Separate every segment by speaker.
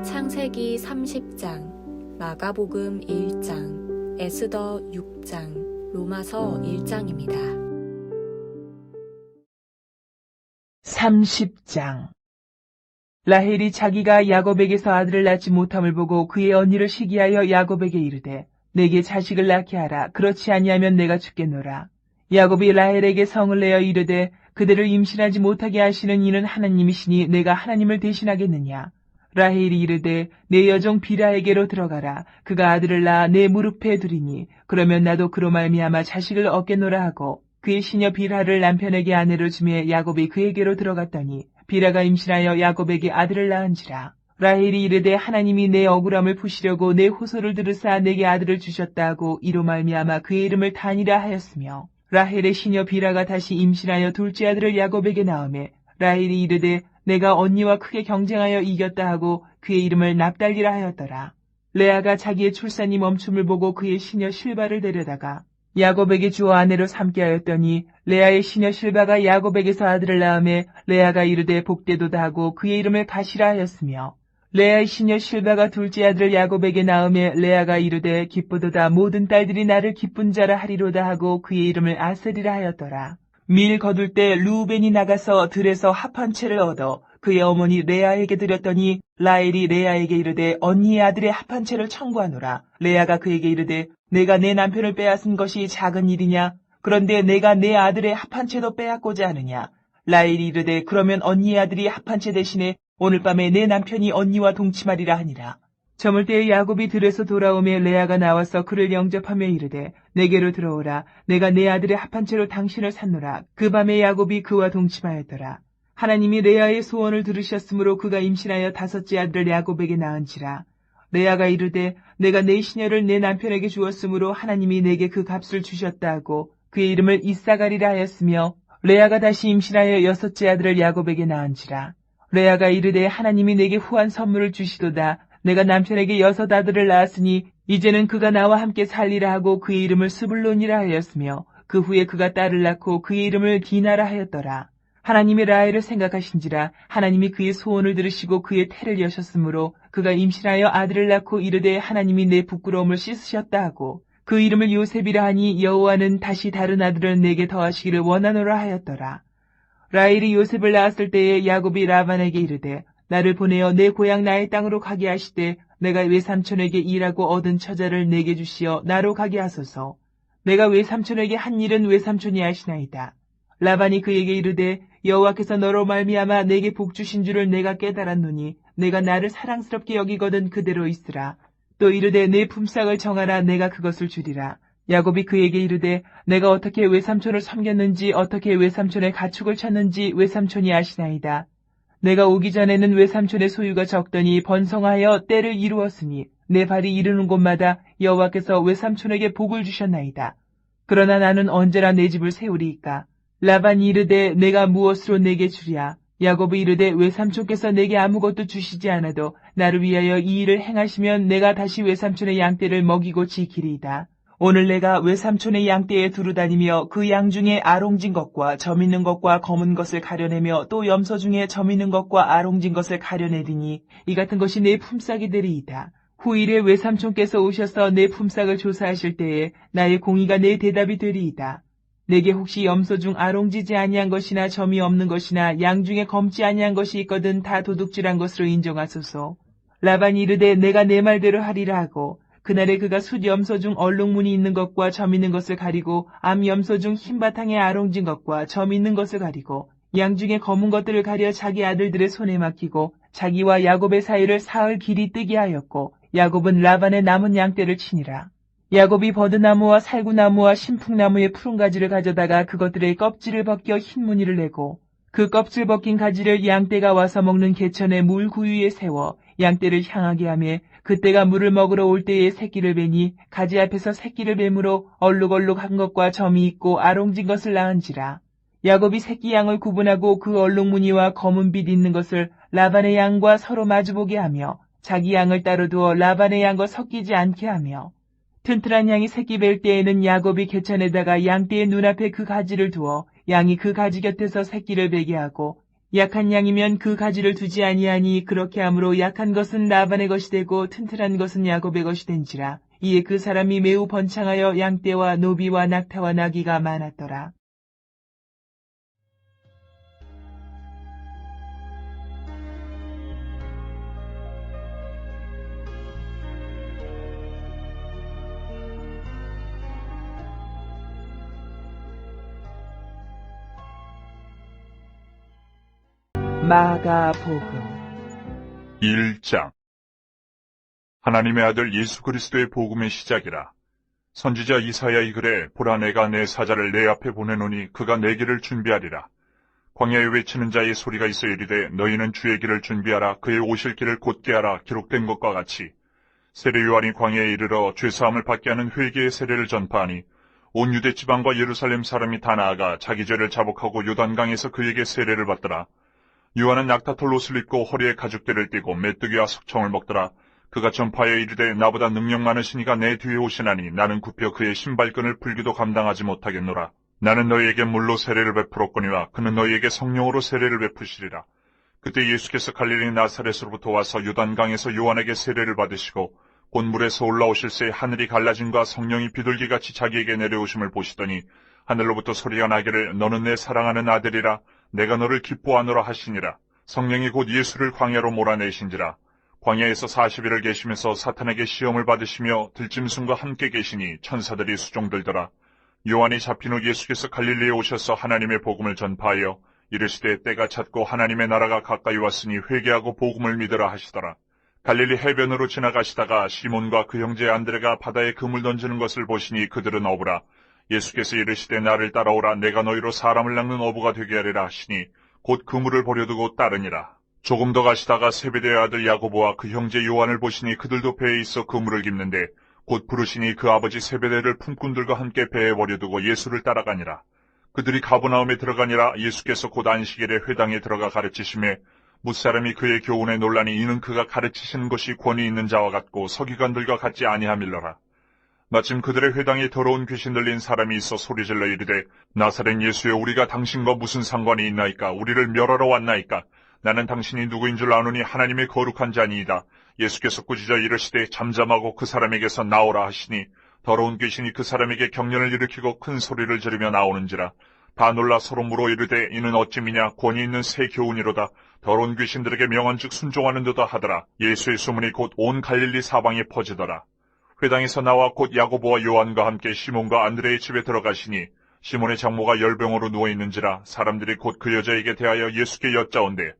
Speaker 1: 창세기 30장, 마가복음 1장, 에스더 6장, 로마서 1장입니다.
Speaker 2: 30장. 라헬이 자기가 야곱에게서 아들을 낳지 못함을 보고 그의 언니를 시기하여 야곱에게 이르되 내게 자식을 낳게 하라. 그렇지 아니하면 내가 죽겠노라. 야곱이 라헬에게 성을 내어 이르되 그대를 임신하지 못하게 하시는 이는 하나님이시니 내가 하나님을 대신하겠느냐. 라헬이 이르되 내 여종 비라에게로 들어가라. 그가 아들을 낳아 내 무릎에 두리니 그러면 나도 그로 말미암아 자식을 얻겠노라 하고 그의 시녀 비라를 남편에게 아내로 주매 야곱이 그에게로 들어갔더니 비라가 임신하여 야곱에게 아들을 낳은지라. 라헬이 이르되 하나님이 내 억울함을 푸시려고 내 호소를 들으사 내게 아들을 주셨다 하고 이로 말미암아 그의 이름을 단이라 하였으며 라헬의 시녀 비라가 다시 임신하여 둘째 아들을 야곱에게 낳으매 라헬이 이르되 내가 언니와 크게 경쟁하여 이겼다 하고 그의 이름을 납달리라 하였더라. 레아가 자기의 출산이 멈춤을 보고 그의 시녀 실바를 데려다가 야곱에게 주어 아내로 삼게 하였더니 레아의 시녀 실바가 야곱에게서 아들을 낳으매 레아가 이르되 복되도다 하고 그의 이름을 가시라 하였으며 레아의 시녀 실바가 둘째 아들을 야곱에게 낳으매 레아가 이르되 기쁘도다 모든 딸들이 나를 기쁜 자라 하리로다 하고 그의 이름을 아셀이라 하였더라. 밀 거둘 때 르우벤이 나가서 들에서 합한 채를 얻어 그의 어머니 레아에게 드렸더니 라헬이 레아에게 이르되 언니의 아들의 합한 채를 청구하노라. 레아가 그에게 이르되 내가 내 남편을 빼앗은 것이 작은 일이냐? 그런데 내가 내 아들의 합한 채도 빼앗고자 하느냐? 라헬이 이르되 그러면 언니의 아들이 합한 채 대신에 오늘 밤에 내 남편이 언니와 동침하리라 하니라. 저물 때에 야곱이 들에서 돌아오매 레아가 나와서 그를 영접하며 이르되 내게로 들어오라. 내가 내 아들의 합한 채로 당신을 샀노라. 그 밤에 야곱이 그와 동침하였더라. 하나님이 레아의 소원을 들으셨으므로 그가 임신하여 다섯째 아들을 야곱에게 낳은지라. 레아가 이르되 내가 내 시녀를 내 남편에게 주었으므로 하나님이 내게 그 값을 주셨다 하고 그의 이름을 이사가리라 하였으며 레아가 다시 임신하여 여섯째 아들을 야곱에게 낳은지라. 레아가 이르되 하나님이 내게 후한 선물을 주시도다. 내가 남편에게 여섯 아들을 낳았으니 이제는 그가 나와 함께 살리라 하고 그의 이름을 스불론이라 하였으며 그 후에 그가 딸을 낳고 그의 이름을 디나라 하였더라. 하나님이 라헬을 생각하신지라. 하나님이 그의 소원을 들으시고 그의 태를 여셨으므로 그가 임신하여 아들을 낳고 이르되 하나님이 내 부끄러움을 씻으셨다 하고 그 이름을 요셉이라 하니 여호와는 다시 다른 아들을 내게 더하시기를 원하노라 하였더라. 라헬이 요셉을 낳았을 때에 야곱이 라반에게 이르되 나를 보내어 내 고향 나의 땅으로 가게 하시되 내가 외삼촌에게 일하고 얻은 처자를 내게 주시어 나로 가게 하소서. 내가 외삼촌에게 한 일은 외삼촌이 아시나이다. 라반이 그에게 이르되 여호와께서 너로 말미암아 내게 복 주신 줄을 내가 깨달았노니 내가 나를 사랑스럽게 여기거든 그대로 있으라. 또 이르되 내 품삯을 정하라. 내가 그것을 주리라. 야곱이 그에게 이르되 내가 어떻게 외삼촌을 섬겼는지 어떻게 외삼촌의 가축을 쳤는지 외삼촌이 아시나이다. 내가 오기 전에는 외삼촌의 소유가 적더니 번성하여 때를 이루었으니 내 발이 이르는 곳마다 여호와께서 외삼촌에게 복을 주셨나이다. 그러나 나는 언제나 내 집을 세우리이까. 라반이 이르되 내가 무엇으로 내게 주랴? 야곱이 이르되 외삼촌께서 내게 아무것도 주시지 않아도 나를 위하여 이 일을 행하시면 내가 다시 외삼촌의 양떼를 먹이고 지키리이다. 오늘 내가 외삼촌의 양떼에 두루 다니며 그 양 중에 아롱진 것과 점 있는 것과 검은 것을 가려내며 또 염소 중에 점 있는 것과 아롱진 것을 가려내리니 이 같은 것이 내 품삯이 되리이다. 후일에 외삼촌께서 오셔서 내 품삯을 조사하실 때에 나의 공의가 내 대답이 되리이다. 내게 혹시 염소 중 아롱지지 아니한 것이나 점이 없는 것이나 양 중에 검지 아니한 것이 있거든 다 도둑질한 것으로 인정하소서. 라반이 이르되 내가 내 말대로 하리라 하고 그날에 그가 숫 염소 중 얼룩무늬 있는 것과 점 있는 것을 가리고 암 염소 중 흰 바탕에 아롱진 것과 점 있는 것을 가리고 양 중에 검은 것들을 가려 자기 아들들의 손에 맡기고 자기와 야곱의 사이를 사흘 길이 뜨게 하였고 야곱은 라반의 남은 양떼를 치니라. 야곱이 버드나무와 살구나무와 신풍나무의 푸른 가지를 가져다가 그것들의 껍질을 벗겨 흰 무늬를 내고 그 껍질 벗긴 가지를 양떼가 와서 먹는 개천의 물 구유에 세워 양떼를 향하게 하며 그때가 물을 먹으러 올 때에 새끼를 베니 가지 앞에서 새끼를 뱀으로 얼룩얼룩한 것과 점이 있고 아롱진 것을 낳은지라. 야곱이 새끼 양을 구분하고 그 얼룩무늬와 검은 빛 있는 것을 라반의 양과 서로 마주보게 하며 자기 양을 따로 두어 라반의 양과 섞이지 않게 하며 튼튼한 양이 새끼 뵐 때에는 야곱이 개천에다가 양떼의 눈앞에 그 가지를 두어 양이 그 가지 곁에서 새끼를 베게 하고 약한 양이면 그 가지를 두지 아니하니 그렇게 함으로 약한 것은 라반의 것이 되고 튼튼한 것은 야곱의 것이 된지라. 이에 그 사람이 매우 번창하여 양떼와 노비와 낙타와 나귀가 많았더라. 마가복음
Speaker 3: 1장. 하나님의 아들 예수 그리스도의 복음의 시작이라. 선지자 이사야의 글에 보라 내가 내 사자를 내 앞에 보내노니 그가 내 길을 준비하리라. 광야에 외치는 자의 소리가 있어 이르되 너희는 주의 길을 준비하라 그의 오실 길을 곧게 하라 기록된 것과 같이 세례 요한이 광야에 이르러 죄사함을 받게 하는 회개의 세례를 전파하니 온 유대 지방과 예루살렘 사람이 다 나아가 자기 죄를 자복하고 요단강에서 그에게 세례를 받더라. 요한은 낙타털 옷을 입고 허리에 가죽대를 띠고 메뚜기와 석청을 먹더라. 그가 전파하여 이르되 나보다 능력 많으신 이가 내 뒤에 오시나니 나는 굽혀 그의 신발끈을 풀기도 감당하지 못하겠노라. 나는 너희에게 물로 세례를 베풀었거니와 그는 너희에게 성령으로 세례를 베푸시리라. 그때 예수께서 갈릴리 나사렛으로부터 와서 요단강에서 요한에게 세례를 받으시고 곧 물에서 올라오실 새 하늘이 갈라짐과 성령이 비둘기같이 자기에게 내려오심을 보시더니 하늘로부터 소리가 나기를 너는 내 사랑하는 아들이라 내가 너를 기뻐하노라 하시니라. 성령이 곧 예수를 광야로 몰아내신지라. 광야에서 40일을 계시면서 사탄에게 시험을 받으시며 들짐승과 함께 계시니 천사들이 수종들더라. 요한이 잡힌 후 예수께서 갈릴리에 오셔서 하나님의 복음을 전파하여 이르시되 때가 찼고 하나님의 나라가 가까이 왔으니 회개하고 복음을 믿으라 하시더라. 갈릴리 해변으로 지나가시다가 시몬과 그 형제 안드레가 바다에 그물 던지는 것을 보시니 그들은 어부라. 예수께서 이르시되 나를 따라오라 내가 너희로 사람을 낚는 어부가 되게 하리라 하시니 곧 그물을 버려두고 따르니라. 조금 더 가시다가 세베대의 아들 야고보와 그 형제 요한을 보시니 그들도 배에 있어 그물을 깁는데 곧 부르시니 그 아버지 세베대를 품꾼들과 함께 배에 버려두고 예수를 따라가니라. 그들이 가버나움에 들어가니라. 예수께서 곧 안식일에 회당에 들어가 가르치심에 뭇사람이 그의 교훈에 놀라니 이는 그가 가르치시는 것이 권위 있는 자와 같고 서기관들과 같지 아니함일러라. 마침 그들의 회당에 더러운 귀신 들린 사람이 있어 소리질러 이르되 나사렛 예수여 우리가 당신과 무슨 상관이 있나이까? 우리를 멸하러 왔나이까? 나는 당신이 누구인 줄 아노니 하나님의 거룩한 자니이다. 예수께서 꾸짖어 이르시되 잠잠하고 그 사람에게서 나오라 하시니 더러운 귀신이 그 사람에게 경련을 일으키고 큰 소리를 지르며 나오는지라. 다 놀라 서로 물어 이르되 이는 어찌미냐? 권위 있는 새 교훈이로다. 더러운 귀신들에게 명한즉 순종하는 듯다 하더라. 예수의 소문이 곧 온 갈릴리 사방에 퍼지더라. 회당에서 나와 곧 야고보와 요한과 함께 시몬과 안드레의 집에 들어가시니 시몬의 장모가 열병으로 누워있는지라. 사람들이 곧 그 여자에게 대하여 예수께 여짜온대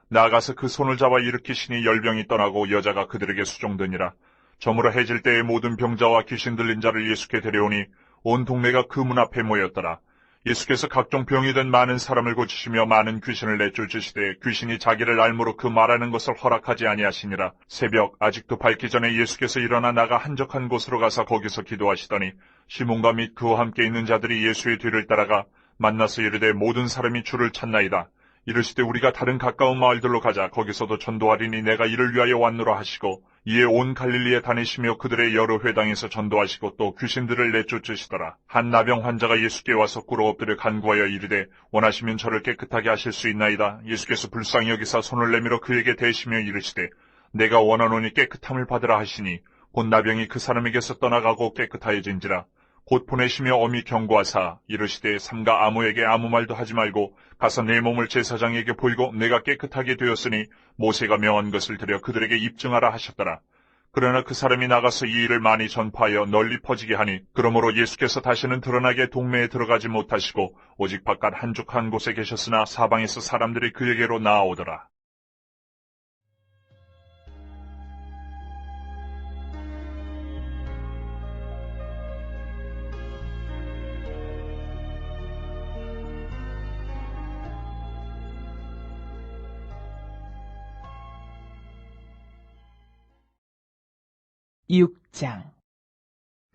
Speaker 3: 나아가서 그 손을 잡아 일으키시니 열병이 떠나고 여자가 그들에게 수종되니라. 저물어 해질 때에 모든 병자와 귀신 들린 자를 예수께 데려오니 온 동네가 그 문 앞에 모였더라. 예수께서 각종 병이 든 많은 사람을 고치시며 많은 귀신을 내쫓으시되 귀신이 자기를 알므로 그 말하는 것을 허락하지 아니하시니라. 새벽 아직도 밝기 전에 예수께서 일어나 나가 한적한 곳으로 가서 거기서 기도하시더니 시몬과 및 그와 함께 있는 자들이 예수의 뒤를 따라가 만나서 이르되 모든 사람이 주를 찾나이다. 이르시되 우리가 다른 가까운 마을들로 가자. 거기서도 전도하리니 내가 이를 위하여 왔노라 하시고 이에 온 갈릴리에 다니시며 그들의 여러 회당에서 전도하시고 또 귀신들을 내쫓으시더라. 한 나병 환자가 예수께 와서 꿇어 엎드려 간구하여 이르되 원하시면 저를 깨끗하게 하실 수 있나이다. 예수께서 불쌍히 여기사 손을 내밀어 그에게 대시며 이르시되 내가 원하노니 깨끗함을 받으라 하시니 곧 나병이 그 사람에게서 떠나가고 깨끗하여진지라. 곧 보내시며 엄히 경고하사 이르시되 삼가 아무에게 아무 말도 하지 말고 가서 내 몸을 제사장에게 보이고 내가 깨끗하게 되었으니 모세가 명한 것을 들여 그들에게 입증하라 하셨더라. 그러나 그 사람이 나가서 이 일을 많이 전파하여 널리 퍼지게 하니 그러므로 예수께서 다시는 드러나게 동네에 들어가지 못하시고 오직 바깥 한적한 곳에 계셨으나 사방에서 사람들이 그에게로 나아오더라.
Speaker 2: (6장)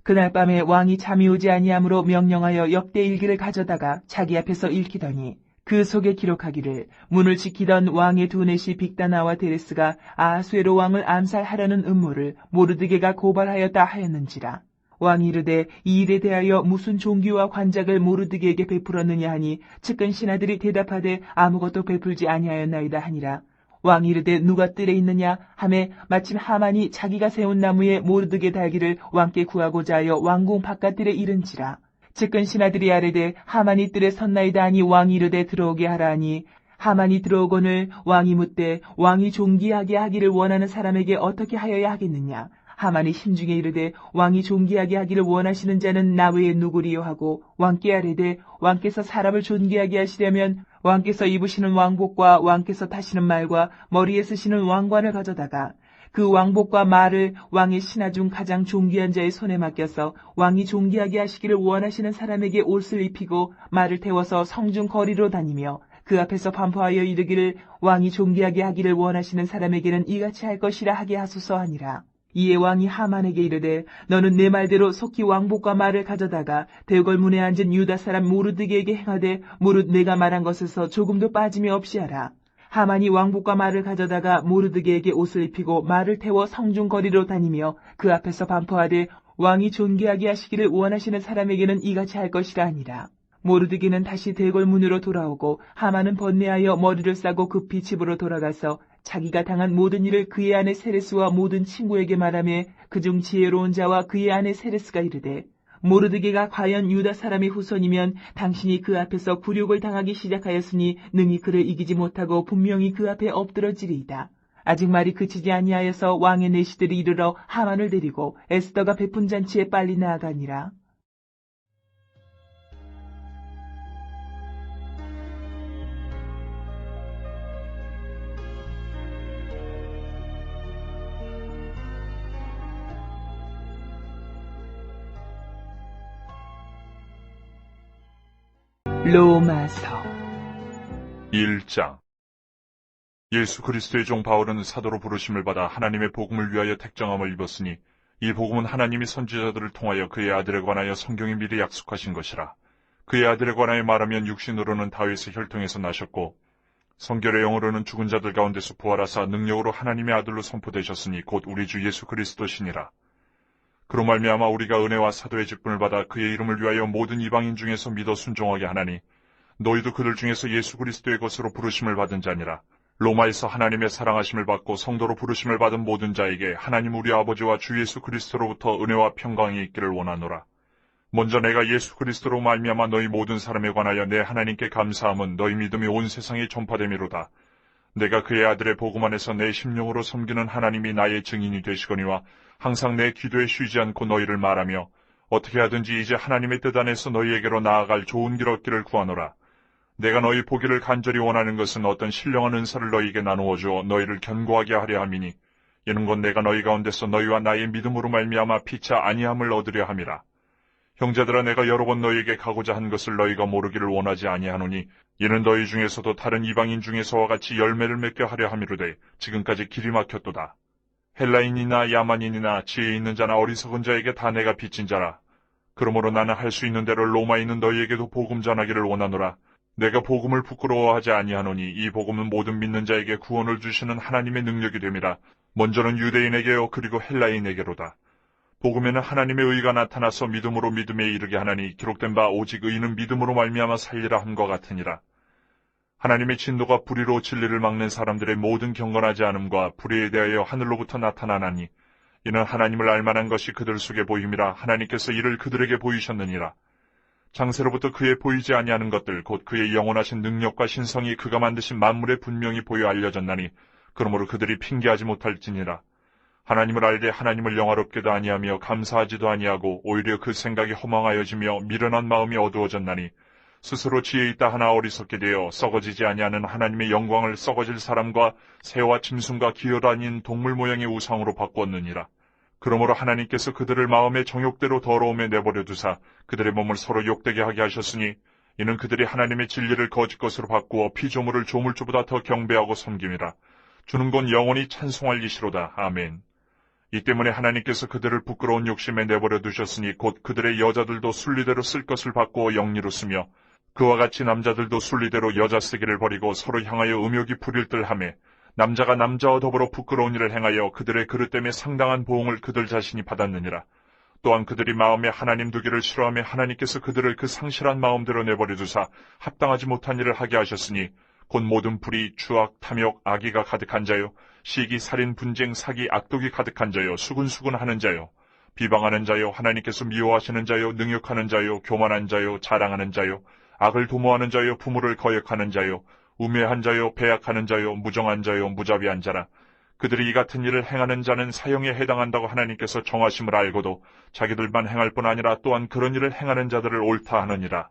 Speaker 2: 그날 밤에 왕이 잠이 오지 아니하므로 명령하여 역대 일기를 가져다가 자기 앞에서 읽히더니 그 속에 기록하기를 문을 지키던 왕의 두넷이 빅다나와 데레스가 아하수에로 왕을 암살하려는 음모를 모르드게가 고발하였다 하였는지라. 왕이 이르되 이 일에 대하여 무슨 종기와 관작을 모르드게에게 베풀었느냐 하니 측근 신하들이 대답하되 아무것도 베풀지 아니하였나이다 하니라. 왕이 이르되 누가 뜰에 있느냐 하매 마침 하만이 자기가 세운 나무에 모르드게 달기를 왕께 구하고자 하여 왕궁 바깥들에 이른지라. 측근 신하들이 아뢰되 하만이 뜰에 섰나이다 하니 왕이 이르되 들어오게 하라 하니 하만이 들어오거늘 왕이 묻되 왕이 존귀하게 하기를 원하는 사람에게 어떻게 하여야 하겠느냐. 하만이 심중에 이르되 왕이 존귀하게 하기를 원하시는 자는 나 외에 누구리요 하고 왕께 아뢰되 왕께서 사람을 존귀하게 하시려면 왕께서 입으시는 왕복과 왕께서 타시는 말과 머리에 쓰시는 왕관을 가져다가 그 왕복과 말을 왕의 신하 중 가장 존귀한 자의 손에 맡겨서 왕이 존귀하게 하시기를 원하시는 사람에게 옷을 입히고 말을 태워서 성중 거리로 다니며 그 앞에서 반포하여 이르기를 왕이 존귀하게 하기를 원하시는 사람에게는 이같이 할 것이라 하게 하소서 하니라. 이에 왕이 하만에게 이르되 너는 내 말대로 속히 왕복과 말을 가져다가 대궐문에 앉은 유다 사람 모르드게에게 행하되 무릇 내가 말한 것에서 조금도 빠짐이 없이 하라. 하만이 왕복과 말을 가져다가 모르드게에게 옷을 입히고 말을 태워 성중 거리로 다니며 그 앞에서 반포하되 왕이 존귀하게 하시기를 원하시는 사람에게는 이같이 할 것이라 하니라. 모르드게는 다시 대궐문으로 돌아오고 하만은 번뇌하여 머리를 싸고 급히 집으로 돌아가서 자기가 당한 모든 일을 그의 아내 세레스와 모든 친구에게 말하며 그중 지혜로운 자와 그의 아내 세레스가 이르되 모르드게가 과연 유다 사람의 후손이면 당신이 그 앞에서 굴욕을 당하기 시작하였으니 능히 그를 이기지 못하고 분명히 그 앞에 엎드러지리이다. 아직 말이 그치지 아니하여서 왕의 내시들이 이르러 하만을 데리고 에스더가 베푼 잔치에 빨리 나아가니라. 로마서
Speaker 3: 1장. 예수 그리스도의 종 바울은 사도로 부르심을 받아 하나님의 복음을 위하여 택정함을 입었으니 이 복음은 하나님이 선지자들을 통하여 그의 아들에 관하여 성경이 미리 약속하신 것이라. 그의 아들에 관하여 말하면 육신으로는 다윗의 혈통에서 나셨고 성결의 영으로는 죽은 자들 가운데서 부활하사 능력으로 하나님의 아들로 선포되셨으니 곧 우리 주 예수 그리스도시니라. 그로 말미암아 우리가 은혜와 사도의 직분을 받아 그의 이름을 위하여 모든 이방인 중에서 믿어 순종하게 하나니 너희도 그들 중에서 예수 그리스도의 것으로 부르심을 받은 자니라. 로마에서 하나님의 사랑하심을 받고 성도로 부르심을 받은 모든 자에게 하나님 우리 아버지와 주 예수 그리스도로부터 은혜와 평강이 있기를 원하노라. 먼저 내가 예수 그리스도로 말미암아 너희 모든 사람에 관하여 내 하나님께 감사함은 너희 믿음이 온 세상에 전파됨이로다. 내가 그의 아들의 복음 안에서 내 심령으로 섬기는 하나님이 나의 증인이 되시거니와 항상 내 기도에 쉬지 않고 너희를 말하며 어떻게 하든지 이제 하나님의 뜻 안에서 너희에게로 나아갈 좋은 길 얻기를 구하노라. 내가 너희 보기를 간절히 원하는 것은 어떤 신령한 은사를 너희에게 나누어 주어 너희를 견고하게 하려 함이니 이는 곧 내가 너희 가운데서 너희와 나의 믿음으로 말미암아 피차 아니함을 얻으려 함이라. 형제들아 내가 여러 번 너희에게 가고자 한 것을 너희가 모르기를 원하지 아니하노니 이는 너희 중에서도 다른 이방인 중에서와 같이 열매를 맺게 하려 함이로되 지금까지 길이 막혔도다. 헬라인이나 야만인이나 지혜 있는 자나 어리석은 자에게 다 내가 빚진 자라. 그러므로 나는 할 수 있는 대로 로마에 있는 너희에게도 복음 전하기를 원하노라. 내가 복음을 부끄러워하지 아니하노니 이 복음은 모든 믿는 자에게 구원을 주시는 하나님의 능력이 됨이라. 먼저는 유대인에게요 그리고 헬라인에게로다. 복음에는 하나님의 의가 나타나서 믿음으로 믿음에 이르게 하나니 기록된 바 오직 의인은 믿음으로 말미암아 살리라 함과 같으니라. 하나님의 진노가 불의로 진리를 막는 사람들의 모든 경건하지 않음과 불의에 대하여 하늘로부터 나타나나니 이는 하나님을 알만한 것이 그들 속에 보임이라. 하나님께서 이를 그들에게 보이셨느니라. 장세로부터 그의 보이지 아니하는 것들 곧 그의 영원하신 능력과 신성이 그가 만드신 만물에 분명히 보여 알려졌나니 그러므로 그들이 핑계하지 못할지니라. 하나님을 알되 하나님을 영화롭게도 아니하며 감사하지도 아니하고 오히려 그 생각이 허망하여지며 미련한 마음이 어두워졌나니 스스로 지혜 있다 하나 어리석게 되어 썩어지지 아니하는 하나님의 영광을 썩어질 사람과 새와 짐승과 기어다닌 동물 모양의 우상으로 바꾸었느니라. 그러므로 하나님께서 그들을 마음의 정욕대로 더러움에 내버려 두사 그들의 몸을 서로 욕되게 하게 하셨으니 이는 그들이 하나님의 진리를 거짓 것으로 바꾸어 피조물을 조물주보다 더 경배하고 섬김이라. 주는 건 영원히 찬송할 이시로다. 아멘. 이 때문에 하나님께서 그들을 부끄러운 욕심에 내버려 두셨으니 곧 그들의 여자들도 순리대로 쓸 것을 바꾸어 영리로 쓰며 그와 같이 남자들도 순리대로 여자 쓰기를 버리고 서로 향하여 음욕이 부릴 듯하며 남자가 남자와 더불어 부끄러운 일을 행하여 그들의 그릇 때문에 상당한 보응을 그들 자신이 받았느니라. 또한 그들이 마음에 하나님 두기를 싫어하며 하나님께서 그들을 그 상실한 마음대로 내버려 두사 합당하지 못한 일을 하게 하셨으니 곧 모든 불의, 추악, 탐욕, 악의가 가득한 자요, 시기, 살인, 분쟁, 사기, 악독이 가득한 자요, 수군수군하는 자요, 비방하는 자요, 하나님께서 미워하시는 자요, 능욕하는 자요, 교만한 자요, 자랑하는 자요, 악을 도모하는 자요, 부모를 거역하는 자요, 우매한 자요, 배약하는 자요, 무정한 자요, 무자비한 자라. 그들이 이 같은 일을 행하는 자는 사형에 해당한다고 하나님께서 정하심을 알고도 자기들만 행할 뿐 아니라 또한 그런 일을 행하는 자들을 옳다 하느니라.